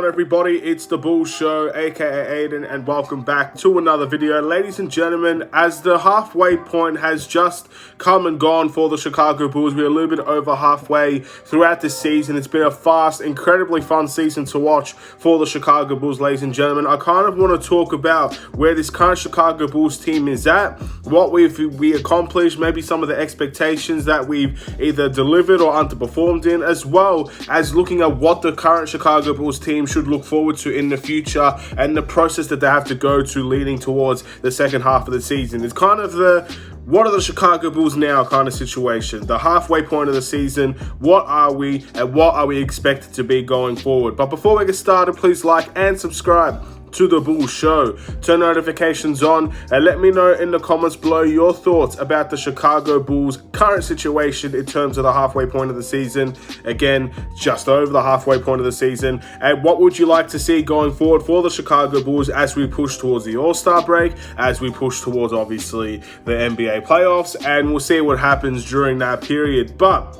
on, everybody? It's the Bulls Show, aka Aidan, and welcome back to another video. Ladies and gentlemen, as the halfway point has just come and gone for the Chicago Bulls, we're a little bit over halfway throughout this season. It's been a fast, incredibly fun season to watch for the Chicago Bulls, ladies and gentlemen. I kind of want to talk about where this current Chicago Bulls team is at, what we accomplished, maybe some of the expectations that we've either delivered or underperformed in, as well as looking at what the current Chicago Bulls team should look forward to in the future and the process that they have to go to leading towards the second half of the season. It's kind of the what are the Chicago Bulls now kind of situation. The halfway point of the season, what are we and what are we expected to be going forward? But before we get started, please like and subscribe to the Bulls Show. Turn notifications on and let me know in the comments below your thoughts about the Chicago Bulls current situation in terms of the halfway point of the season. Again, just over the halfway point of the season. And what would you like to see going forward for the Chicago Bulls as we push towards the All-Star break, as we push towards obviously the NBA playoffs, and we'll see what happens during that period. But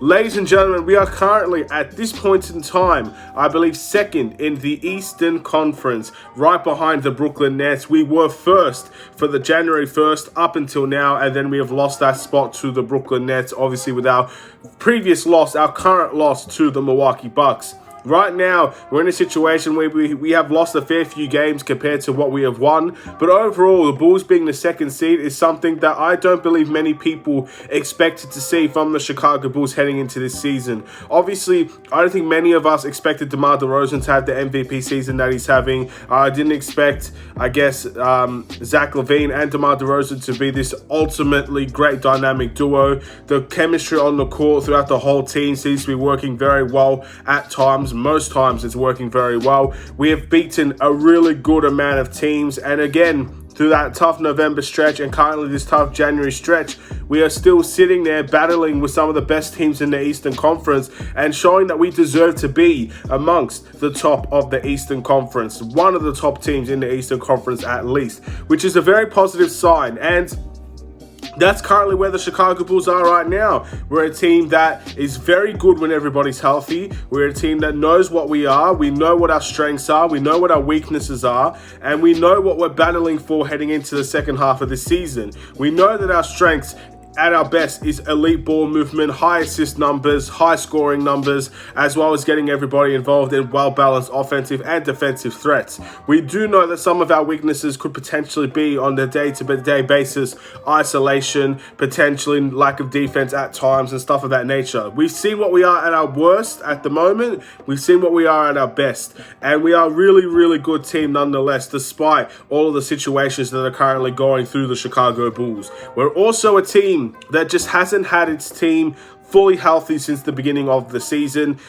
ladies and gentlemen, we are currently, at this point in time, I believe second in the Eastern Conference, right behind the Brooklyn Nets. We were first for the January 1st up until now, and then we have lost that spot to the Brooklyn Nets, obviously with our previous loss, our current loss to the Milwaukee Bucks. Right now, we're in a situation where we have lost a fair few games compared to what we have won. But overall, the Bulls being the second seed is something that I don't believe many people expected to see from the Chicago Bulls heading into this season. Obviously, I don't think many of us expected DeMar DeRozan to have the MVP season that he's having. I didn't expect, I guess, Zach LaVine and DeMar DeRozan to be this ultimately great dynamic duo. The chemistry on the court throughout the whole team seems to be working very well at times. Most times it's working very well. We have beaten a really good amount of teams, and again, through that tough November stretch and currently this tough January stretch, we are still sitting there battling with some of the best teams in the Eastern Conference and showing that we deserve to be amongst the top of the Eastern Conference, one of the top teams in the Eastern Conference at least, which is a very positive sign. And that's currently where the Chicago Bulls are right now. We're a team that is very good when everybody's healthy. We're a team that knows what we are. We know what our strengths are. We know what our weaknesses are. And we know what we're battling for heading into the second half of the season. We know that our strengths at our best is elite ball movement, high assist numbers, high scoring numbers, as well as getting everybody involved in well-balanced offensive and defensive threats. We do know that some of our weaknesses could potentially be on the day-to-day basis, isolation, potentially lack of defense at times and stuff of that nature. We've seen what we are at our worst at the moment. We've seen what we are at our best. And we are a really, really good team nonetheless, despite all of the situations that are currently going through the Chicago Bulls. We're also a team that just hasn't had its team fully healthy since the beginning of the season.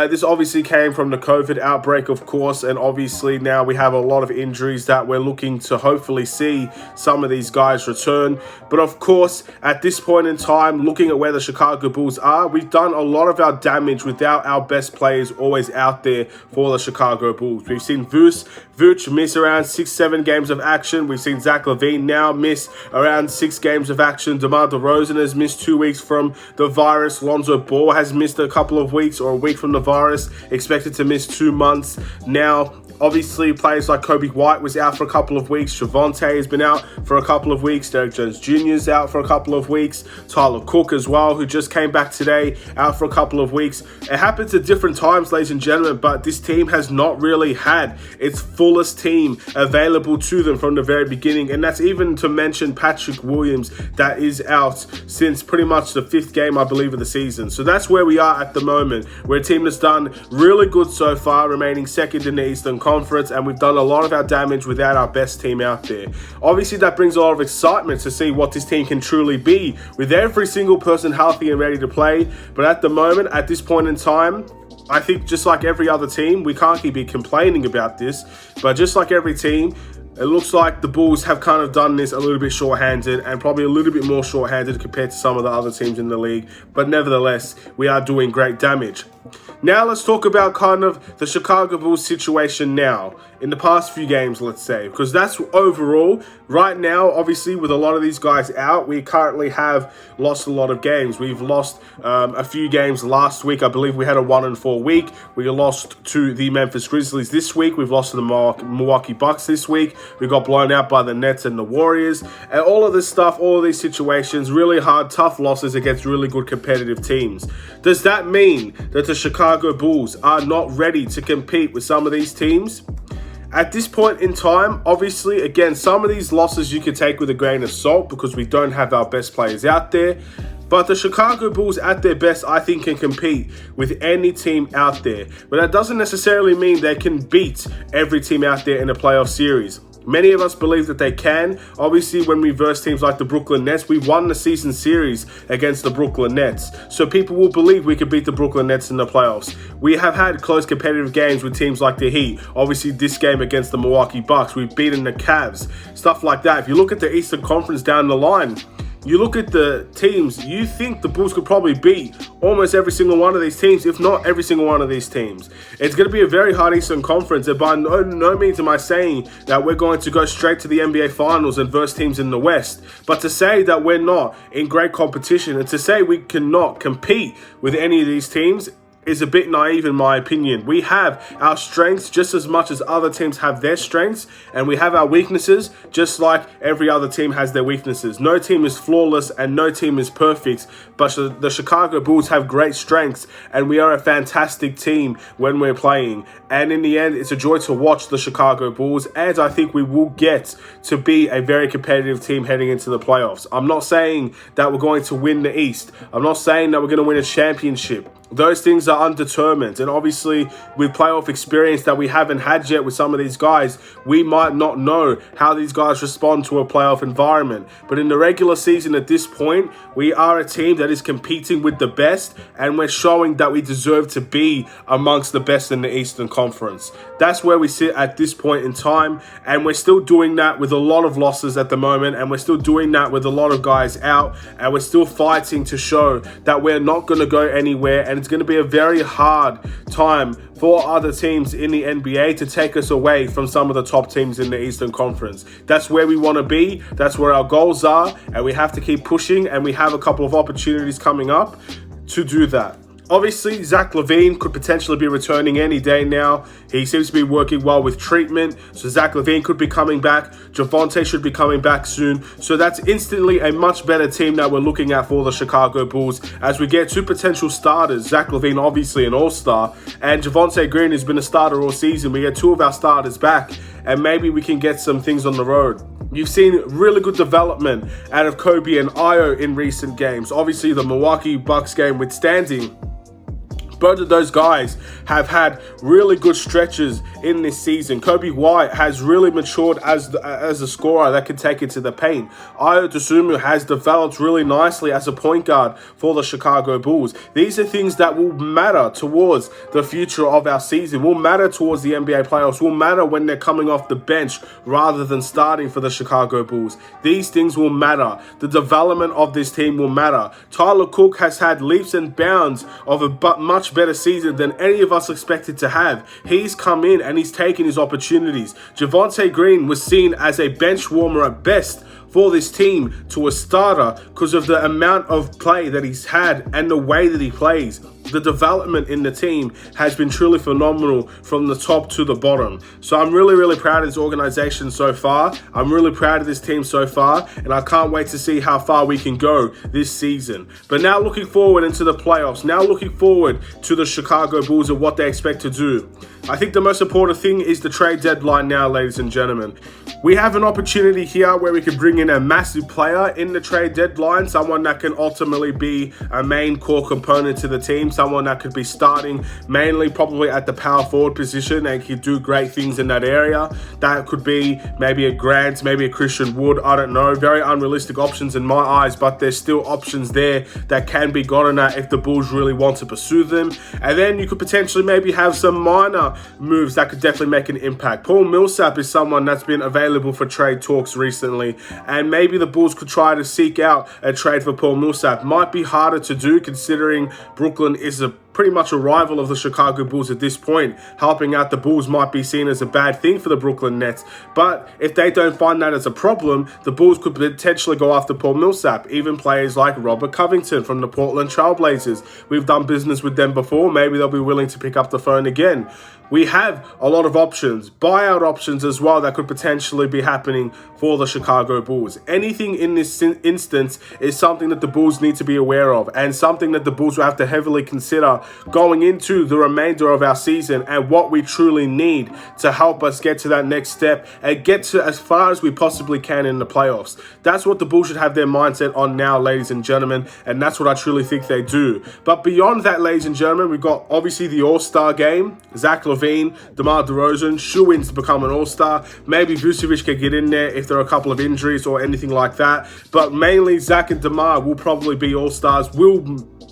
This obviously came from the COVID outbreak, of course, and obviously now we have a lot of injuries that we're looking to hopefully see some of these guys return. But of course, at this point in time, looking at where the Chicago Bulls are, we've done a lot of our damage without our best players always out there for the Chicago Bulls. We've seen Vooch miss around 6-7 games of action. We've seen Zach LaVine now miss around 6 games of action. DeMar DeRozan has missed 2 weeks from the virus. Lonzo Ball has missed a couple of weeks or a week from the virus, expected to miss 2 months. Now, obviously, players like Kobe White was out for a couple of weeks. Javonte has been out for a couple of weeks. Derrick Jones Jr. is out for a couple of weeks. Tyler Cook as well, who just came back today, out for a couple of weeks. It happens at different times, ladies and gentlemen, but this team has not really had its fullest team available to them from the very beginning. And that's even to mention Patrick Williams, that is out since pretty much the 5th game, I believe, of the season. So that's where we are at the moment. We're a team that's done really good so far, remaining second in the Eastern Conference, and we've done a lot of our damage without our best team out there. Obviously, that brings a lot of excitement to see what this team can truly be with every single person healthy and ready to play. But at the moment, at this point in time, I think just like every other team, we can't keep complaining about this, but just like every team, it looks like the Bulls have kind of done this a little bit short-handed and probably a little bit more short-handed compared to some of the other teams in the league. But nevertheless, we are doing great damage. Now let's talk about kind of the Chicago Bulls situation now, in the past few games, let's say, because that's overall. Right now, obviously, with a lot of these guys out, we currently have lost a lot of games. We've lost a few games last week. I believe we had a 1-4 week. We lost to the Memphis Grizzlies this week. We've lost to the Milwaukee Bucks this week. We got blown out by the Nets and the Warriors. And all of this stuff, all of these situations, really hard, tough losses against really good competitive teams. Does that mean that the Chicago Bulls are not ready to compete with some of these teams? At this point in time, obviously, again, some of these losses you can take with a grain of salt because we don't have our best players out there. But the Chicago Bulls at their best, I think, can compete with any team out there. But that doesn't necessarily mean they can beat every team out there in a playoff series. Many of us believe that they can. Obviously, when we verse teams like the Brooklyn Nets, we won the season series against the Brooklyn Nets. So people will believe we could beat the Brooklyn Nets in the playoffs. We have had close competitive games with teams like the Heat. Obviously, this game against the Milwaukee Bucks, we've beaten the Cavs. Stuff like that. If you look at the Eastern Conference down the line, you look at the teams, you think the Bulls could probably beat almost every single one of these teams, if not every single one of these teams. It's going to be a very hard Eastern Conference, and by no means am I saying that we're going to go straight to the NBA Finals and verse teams in the West. But to say that we're not in great competition and to say we cannot compete with any of these teams is a bit naive in my opinion. We have our strengths just as much as other teams have their strengths, and we have our weaknesses just like every other team has their weaknesses. No team is flawless and no team is perfect, but the Chicago Bulls have great strengths and we are a fantastic team when we're playing. And in the end, it's a joy to watch the Chicago Bulls, and I think we will get to be a very competitive team heading into the playoffs. I'm not saying that we're going to win the East. I'm not saying that we're going to win a championship. Those things are undetermined, and obviously with playoff experience that we haven't had yet with some of these guys, we might not know how these guys respond to a playoff environment. But in the regular season at this point, we are a team that is competing with the best, and we're showing that we deserve to be amongst the best in the Eastern Conference. That's where we sit at this point in time, and we're still doing that with a lot of losses at the moment, and we're still doing that with a lot of guys out, and we're still fighting to show that we're not going to go anywhere, and it's going to be a very hard time for other teams in the NBA to take us away from some of the top teams in the Eastern Conference. That's where we want to be. That's where our goals are, and we have to keep pushing, and we have a couple of opportunities coming up to do that. Obviously, Zach LaVine could potentially be returning any day now. He seems to be working well with treatment, so Zach LaVine could be coming back. Javonte should be coming back soon. So that's instantly a much better team that we're looking at for the Chicago Bulls as we get two potential starters. Zach LaVine, obviously an all-star, and Javonte Green has been a starter all season. We get two of our starters back, and maybe we can get some things on the road. You've seen really good development out of Kobe and Ayo in recent games. Obviously, the Milwaukee Bucks game withstanding, both of those guys have had really good stretches in this season. Kobe White has really matured as a scorer that can take it to the paint. Ayo Dosunmu has developed really nicely as a point guard for the Chicago Bulls. These are things that will matter towards the future of our season, will matter towards the NBA playoffs, will matter when they're coming off the bench rather than starting for the Chicago Bulls. These things will matter. The development of this team will matter. Tyler Cook has had leaps and bounds of a much better season than any of us expected to have. He's come in and he's taken his opportunities. Javonte Green was seen as a bench warmer at best for this team to a starter because of the amount of play that he's had and the way that he plays. The development in the team has been truly phenomenal from the top to the bottom. So I'm really, really proud of this organization so far. I'm really proud of this team so far, and I can't wait to see how far we can go this season. But now looking forward into the playoffs, now looking forward to the Chicago Bulls and what they expect to do. I think the most important thing is the trade deadline now, ladies and gentlemen. We have an opportunity here where we can bring in a massive player in the trade deadline, someone that can ultimately be a main core component to the team, someone that could be starting mainly probably at the power forward position and could do great things in that area. That could be maybe a Grant, maybe a Christian Wood, I don't know. Very unrealistic options in my eyes, but there's still options there that can be gotten at if the Bulls really want to pursue them. And then you could potentially maybe have some minor moves that could definitely make an impact. Paul Millsap is someone that's been available for trade talks recently, and maybe the Bulls could try to seek out a trade for Paul Millsap. Might be harder to do considering Brooklyn is a pretty much a rival of the Chicago Bulls at this point. Helping out the Bulls might be seen as a bad thing for the Brooklyn Nets. But if they don't find that as a problem, the Bulls could potentially go after Paul Millsap, even players like Robert Covington from the Portland Trailblazers. We've done business with them before. Maybe they'll be willing to pick up the phone again. We have a lot of options, buyout options as well, that could potentially be happening for the Chicago Bulls. Anything in this instance is something that the Bulls need to be aware of, and something that the Bulls will have to heavily consider going into the remainder of our season, and what we truly need to help us get to that next step and get to as far as we possibly can in the playoffs. That's what the Bulls should have their mindset on now, ladies and gentlemen, and that's what I truly think they do. But beyond that, ladies and gentlemen, we've got obviously the All-Star game. Zach LaVine, DeMar DeRozan, shoo-ins to become an All-Star. Maybe Vucevic can get in there if there are a couple of injuries or anything like that. But mainly Zach and DeMar will probably be All-Stars, will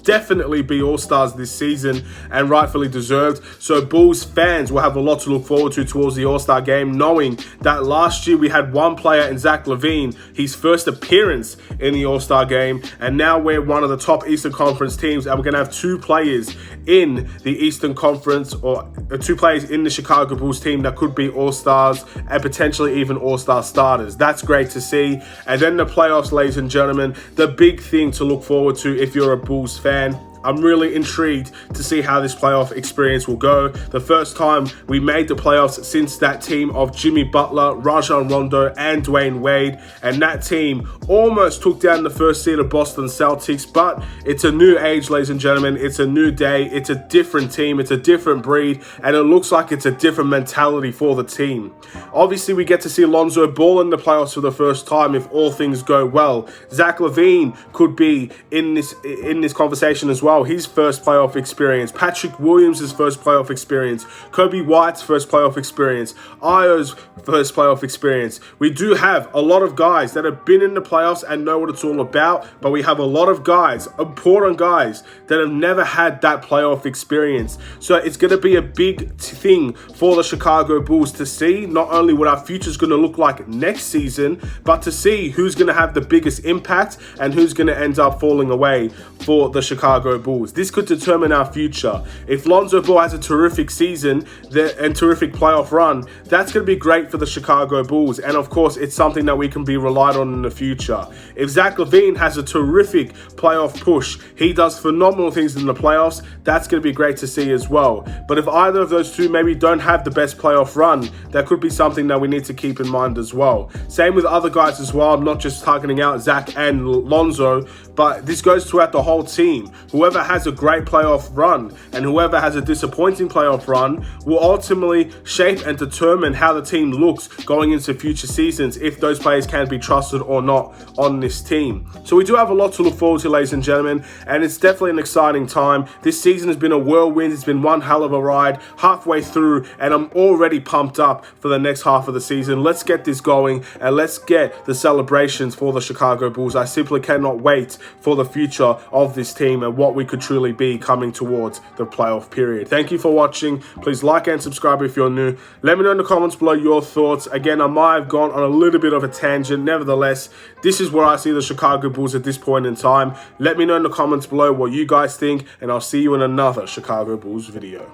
definitely be All-Stars this season, and rightfully deserved. So Bulls fans will have a lot to look forward to towards the All-Star game, knowing that last year we had one player in Zach LaVine, his first appearance in the All-Star game, and now we're one of the top Eastern Conference teams, and we're going to have two players in the Eastern Conference, or two players in the Chicago Bulls team that could be All-Stars and potentially even All-Star starters. That's great to see. And then the playoffs, ladies and gentlemen, the big thing to look forward to if you're a Bulls fan. I'm really intrigued to see how this playoff experience will go. The first time we made the playoffs since that team of Jimmy Butler, Rajon Rondo, and Dwayne Wade. And that team almost took down the first seed of Boston Celtics. But it's a new age, ladies and gentlemen. It's a new day. It's a different team. It's a different breed. And it looks like it's a different mentality for the team. Obviously, we get to see Lonzo Ball in the playoffs for the first time if all things go well. Zach LaVine could be in this conversation as well. His first playoff experience. Patrick Williams' first playoff experience. Kobe White's first playoff experience. Io's first playoff experience. We do have a lot of guys that have been in the playoffs and know what it's all about, but we have a lot of guys, important guys, that have never had that playoff experience. So it's going to be a big thing for the Chicago Bulls to see not only what our future is going to look like next season, but to see who's going to have the biggest impact and who's going to end up falling away for the Chicago Bulls. This could determine our future. If Lonzo Ball has a terrific season and terrific playoff run, that's going to be great for the Chicago Bulls. And of course, it's something that we can be relied on in the future. If Zach LaVine has a terrific playoff push, he does phenomenal things in the playoffs, that's going to be great to see as well. But if either of those two maybe don't have the best playoff run, that could be something that we need to keep in mind as well. Same with other guys as well. I'm not just targeting out Zach and Lonzo, but this goes throughout the whole team. Whoever has a great playoff run and whoever has a disappointing playoff run will ultimately shape and determine how the team looks going into future seasons, if those players can be trusted or not on this team. So we do have a lot to look forward to, ladies and gentlemen, and it's definitely an exciting time. This season has been a whirlwind. It's been one hell of a ride, halfway through, and I'm already pumped up for the next half of the season. Let's get this going and let's get the celebrations for the Chicago Bulls. I simply cannot wait for the future of this team and what we could truly be coming towards the playoff period. Thank you for watching. Please like and subscribe if you're new. Let me know in the comments below your thoughts. Again, I might have gone on a little bit of a tangent. Nevertheless, this is where I see the Chicago Bulls at this point in time. Let me know in the comments below what you guys think, and I'll see you in another Chicago Bulls video.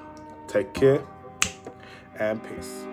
Take care and peace.